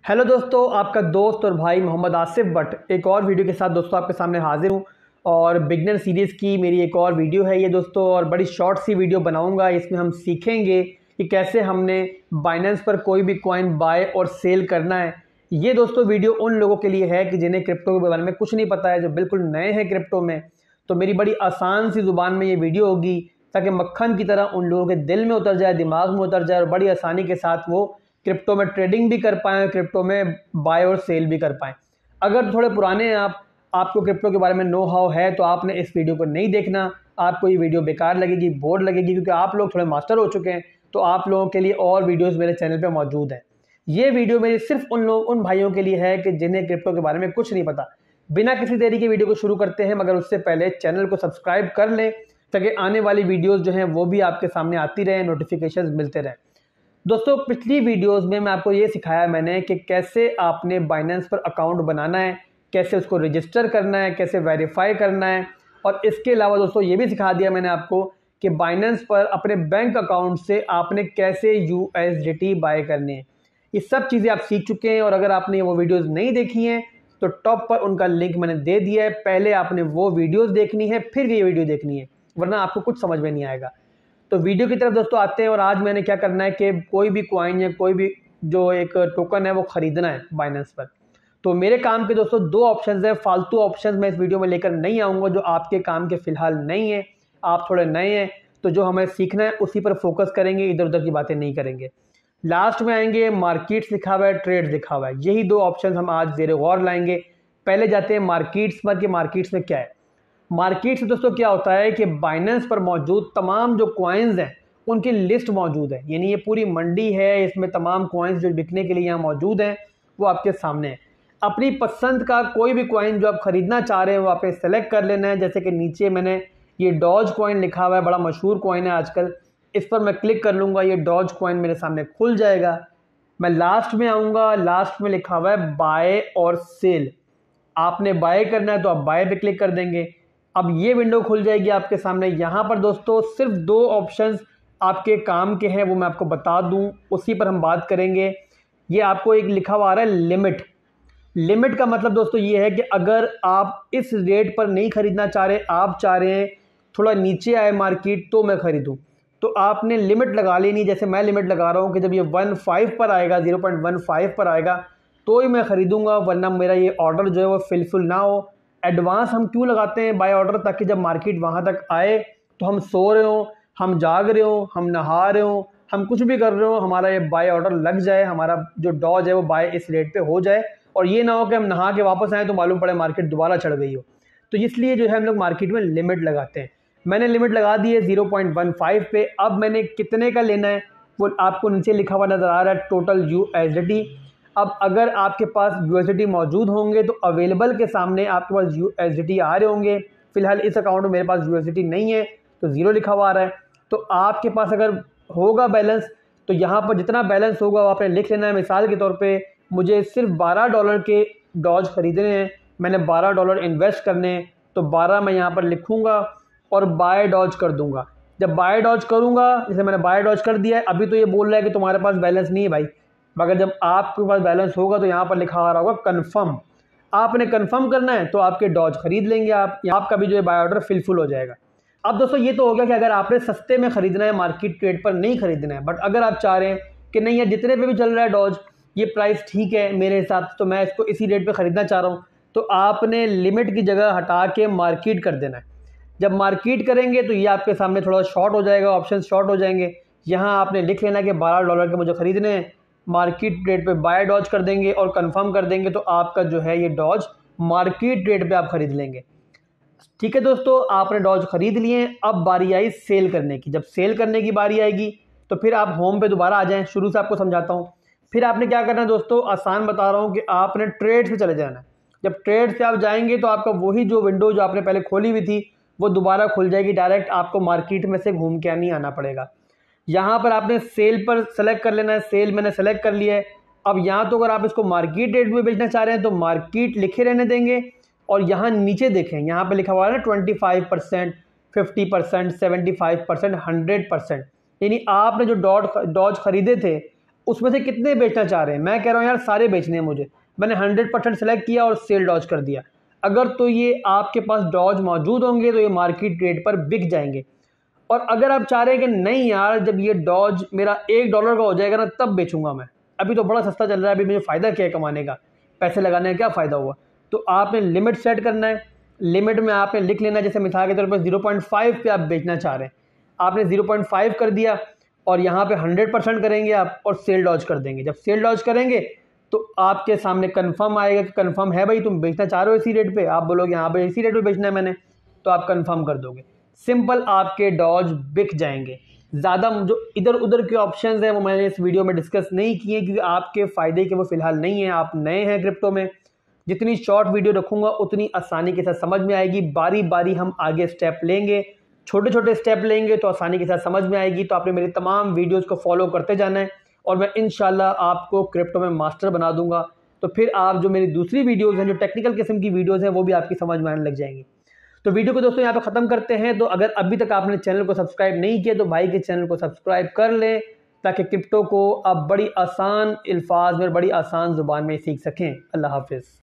Hello दोस्तों, आपका दोस्त और भाई मोहम्मद आसिफ भट्ट एक और वीडियो के साथ दोस्तों आपके सामने हाजिर हूँ। और बिगनर सीरीज़ की मेरी एक और वीडियो है ये दोस्तों, और बड़ी शॉर्ट सी वीडियो बनाऊंगा। इसमें हम सीखेंगे कि कैसे हमने बाइनेंस पर कोई भी कॉइन बाय और सेल करना है। ये दोस्तों वीडियो उन लोगों के लिए है कि जिन्हें क्रिप्टो के बारे में कुछ नहीं पता है, जो बिल्कुल नए हैं क्रिप्टो में। तो मेरी बड़ी आसान सी ज़ुबान में ये वीडियो होगी ताकि मक्खन की तरह उन लोगों के दिल में उतर जाए, दिमाग में उतर जाए, और बड़ी आसानी के साथ वो क्रिप्टो में ट्रेडिंग भी कर पाएँ, क्रिप्टो में बाय और सेल भी कर पाएँ। अगर थोड़े पुराने हैं आपको क्रिप्टो के बारे में नो हाउ है, तो आपने इस वीडियो को नहीं देखना। आपको ये वीडियो बेकार लगेगी, बोर लगेगी, क्योंकि आप लोग थोड़े मास्टर हो चुके हैं। तो आप लोगों के लिए और वीडियोस मेरे चैनल पे मौजूद हैं। ये वीडियो मेरी सिर्फ उन भाइयों के लिए है कि जिन्हें क्रिप्टो के बारे में कुछ नहीं पता। बिना किसी देरी के वीडियो को शुरू करते हैं, मगर उससे पहले चैनल को सब्सक्राइब कर लें ताकि आने वाली वीडियोस जो हैं वो भी आपके सामने आती रहें, नोटिफिकेशंस मिलते रहें। दोस्तों, पिछली वीडियोस में मैं आपको ये सिखाया मैंने कि कैसे आपने बाइनेंस पर अकाउंट बनाना है, कैसे उसको रजिस्टर करना है, कैसे वेरीफाई करना है। और इसके अलावा दोस्तों ये भी सिखा दिया मैंने आपको कि बाइनेंस पर अपने बैंक अकाउंट से आपने कैसे USDT बाय करने हैं। ये सब चीज़ें आप सीख चुके हैं, और अगर आपने वो वीडियोज़ नहीं देखी हैं तो टॉप पर उनका लिंक मैंने दे दिया है। पहले आपने वो वीडियोज़ देखनी है, फिर ये वीडियो देखनी है, वरना आपको कुछ समझ में नहीं आएगा। तो वीडियो की तरफ दोस्तों आते हैं। और आज मैंने क्या करना है कि कोई भी कॉइन या कोई भी जो एक टोकन है वो ख़रीदना है बाइनेंस पर। तो मेरे काम के दोस्तों दो ऑप्शंस हैं। फालतू ऑप्शंस मैं इस वीडियो में लेकर नहीं आऊँगा जो आपके काम के फ़िलहाल नहीं है। आप थोड़े नए हैं, तो जो हमें सीखना है उसी पर फोकस करेंगे, इधर उधर की बातें नहीं करेंगे। लास्ट में आएंगे मार्केट्स लिखा हुआ है, ट्रेड्स लिखा हुआ है। यही दो ऑप्शन हम आज ज़ेरे गौर लाएंगे। पहले जाते हैं मार्केट्स पर कि मार्केट्स में क्या है। मार्केट से दोस्तों क्या होता है कि बाइनेंस पर मौजूद तमाम जो कॉइन्स हैं उनकी लिस्ट मौजूद है। यानी ये पूरी मंडी है, इसमें तमाम कॉइन्स जो बिकने के लिए यहाँ मौजूद हैं वो आपके सामने है। अपनी पसंद का कोई भी कॉइन जो आप ख़रीदना चाह रहे हैं वो आप सेलेक्ट कर लेना है। जैसे कि नीचे मैंने ये डॉज कॉइन लिखा हुआ है, बड़ा मशहूर कॉइन है आजकल। इस पर मैं क्लिक कर लूँगा, ये डॉज कॉइन मेरे सामने खुल जाएगा। मैं लास्ट में आऊँगा, लास्ट में लिखा हुआ है बाय और सेल। आपने बाय करना है तो आप बाय पे क्लिक कर देंगे। अब ये विंडो खुल जाएगी आपके सामने। यहाँ पर दोस्तों सिर्फ दो ऑप्शंस आपके काम के हैं, वो मैं आपको बता दूं, उसी पर हम बात करेंगे। ये आपको एक लिखा हुआ आ रहा है लिमिट। लिमिट का मतलब दोस्तों ये है कि अगर आप इस रेट पर नहीं खरीदना चाह रहे, आप चाह रहे हैं थोड़ा नीचे आए मार्केट तो मैं खरीदूँ, तो आपने लिमिट लगा लेनी। जैसे मैं लिमिट लगा रहा हूँ कि जब ये 15 पर आएगा, 0.15 पर आएगा तो ही मैं खरीदूँगा, वरना मेरा ये ऑर्डर जो है वो फिलफिल ना हो। एडवांस हम क्यों लगाते हैं बाय ऑर्डर? ताकि जब मार्केट वहाँ तक आए तो हम सो रहे हो, हम जाग रहे हो, हम नहा रहे हो, हम कुछ भी कर रहे हो, हमारा ये बाय ऑर्डर लग जाए, हमारा जो डॉज है वो बाय इस रेट पे हो जाए। और ये ना हो कि हम नहा के वापस आए तो मालूम पड़े मार्केट दोबारा चढ़ गई हो। तो इसलिए जो है हम लोग मार्केट में लिमिट लगाते हैं। मैंने लिमिट लगा दी है 0.15 पे। अब मैंने कितने का लेना है वो आपको नीचे लिखा हुआ नज़र आ रहा है, टोटल USDT। अब अगर आपके पास USDT मौजूद होंगे तो अवेलेबल के सामने आपके पास USDT आ रहे होंगे। फिलहाल इस अकाउंट में मेरे पास USDT नहीं है तो ज़ीरो लिखा हुआ आ रहा है। तो आपके पास अगर होगा बैलेंस तो यहाँ पर जितना बैलेंस होगा वो आपने लिख लेना है। मिसाल के तौर पे मुझे सिर्फ $12 के डॉज खरीदने हैं, मैंने $12 इन्वेस्ट करने हैं, तो 12 मैं यहाँ पर लिखूँगा और बाय डॉज कर दूँगा। जब बाय डॉज करूँगा, जैसे मैंने बाय डॉज कर दिया है, अभी तो ये बोल रहा है कि तुम्हारे पास बैलेंस नहीं है भाई, मगर जब आपके पास बैलेंस होगा तो यहाँ पर लिखा आ रहा होगा कन्फर्म। आपने कन्फर्म करना है तो आपके डॉज खरीद लेंगे आप, आपका भी जो है बाय ऑर्डर फिलफुल हो जाएगा। अब दोस्तों ये तो हो गया कि अगर आपने सस्ते में ख़रीदना है, मार्केट रेट पर नहीं खरीदना है। बट अगर आप चाह रहे हैं कि नहीं यार जितने पे भी चल रहा है डॉज, ये प्राइस ठीक है मेरे हिसाब से, तो मैं इसको इसी रेट पर ख़रीदना चाह रहा हूँ, तो आपने लिमिट की जगह हटा के मार्केट कर देना है। जब मार्केट करेंगे तो ये आपके सामने थोड़ा शॉर्ट हो जाएगा, ऑप्शन शॉर्ट हो जाएंगे। यहाँ आपने लिख लेना कि $12 के मुझे ख़रीदने हैं, मार्केट रेट पे बाय डॉज कर देंगे और कंफर्म कर देंगे, तो आपका जो है ये डॉज मार्केट रेट पे आप खरीद लेंगे। ठीक है दोस्तों, आपने डॉज खरीद लिए। अब बारी आई सेल करने की। जब सेल करने की बारी आएगी तो फिर आप होम पे दोबारा आ जाएं। शुरू से आपको समझाता हूँ। फिर आपने क्या करना है दोस्तों, आसान बता रहा हूँ कि आपने ट्रेड से चले जाना है। जब ट्रेड से आप जाएंगे तो आपका वही जो विंडो जो आपने पहले खोली हुई थी वो दोबारा खुल जाएगी। डायरेक्ट आपको मार्केट में से घूम के नहीं आना पड़ेगा। यहाँ पर आपने सेल पर सेलेक्ट कर लेना है। सेल मैंने सेलेक्ट कर लिया है। अब यहाँ तो अगर आप इसको मार्केट रेट में बेचना चाह रहे हैं तो मार्केट लिखे रहने देंगे, और यहाँ नीचे देखें, यहाँ पे लिखा हुआ है ना 25%, 50%, 75%, 100%। यानी आपने जो डॉज खरीदे थे उसमें से कितने बेचना चाह रहे हैं। मैं कह रहा हूँ यार सारे बेचने हैं मुझे, मैंने 100% सेलेक्ट किया और सेल डॉज कर दिया। अगर तो ये आपके पास डॉज मौजूद होंगे तो ये मार्केट रेट पर बिक जाएंगे। और अगर आप चाह रहे हैं कि नहीं यार जब ये डॉज मेरा $1 का हो जाएगा ना तब बेचूंगा मैं, अभी तो बड़ा सस्ता चल रहा है, अभी मुझे फ़ायदा क्या है कमाने का, पैसे लगाने का क्या फ़ायदा हुआ। तो आपने लिमिट सेट करना है। लिमिट में आपने लिख लेना, जैसे मिसाल के तौर पर 0.5 पे आप बेचना चाह रहे हैं, आपने 0.5 कर दिया और यहाँ पे 100% करेंगे आप और सेल डॉज कर देंगे। जब सेल डॉज करेंगे तो आपके सामने कंफर्म आएगा कि कंफर्म है भाई तुम बेचना चाह रहे हो इसी रेट पे, आप बोलोगे हाँ भाई इसी रेट पे बेचना है मैंने, तो आप कंफर्म कर दोगे, सिंपल आपके डॉज बिक जाएंगे। ज़्यादा जो इधर उधर के ऑप्शंस हैं वो मैंने इस वीडियो में डिस्कस नहीं किए क्योंकि आपके फ़ायदे के वो फ़िलहाल नहीं है, आप नए हैं क्रिप्टो में। जितनी शॉर्ट वीडियो रखूँगा उतनी आसानी के साथ समझ में आएगी, बारी बारी हम आगे स्टेप लेंगे, छोटे छोटे स्टेप लेंगे तो आसानी के साथ समझ में आएगी। तो आपने मेरी तमाम वीडियोज़ को फॉलो करते जाना है और मैं इंशाल्लाह आपको क्रिप्टो में मास्टर बना दूंगा। तो फिर आप जो मेरी दूसरी वीडियोज़ हैं, जो टेक्निकल किस्म की वीडियोज़ हैं, वो भी आपकी समझ में आने लग जाएंगी। तो वीडियो को दोस्तों यहाँ पे ख़त्म करते हैं। तो अगर अभी तक आपने चैनल को सब्सक्राइब नहीं किया तो भाई के चैनल को सब्सक्राइब कर लें ताकि क्रिप्टो को आप बड़ी आसान अल्फाज में, बड़ी आसान ज़ुबान में सीख सकें। अल्लाह हाफिज़।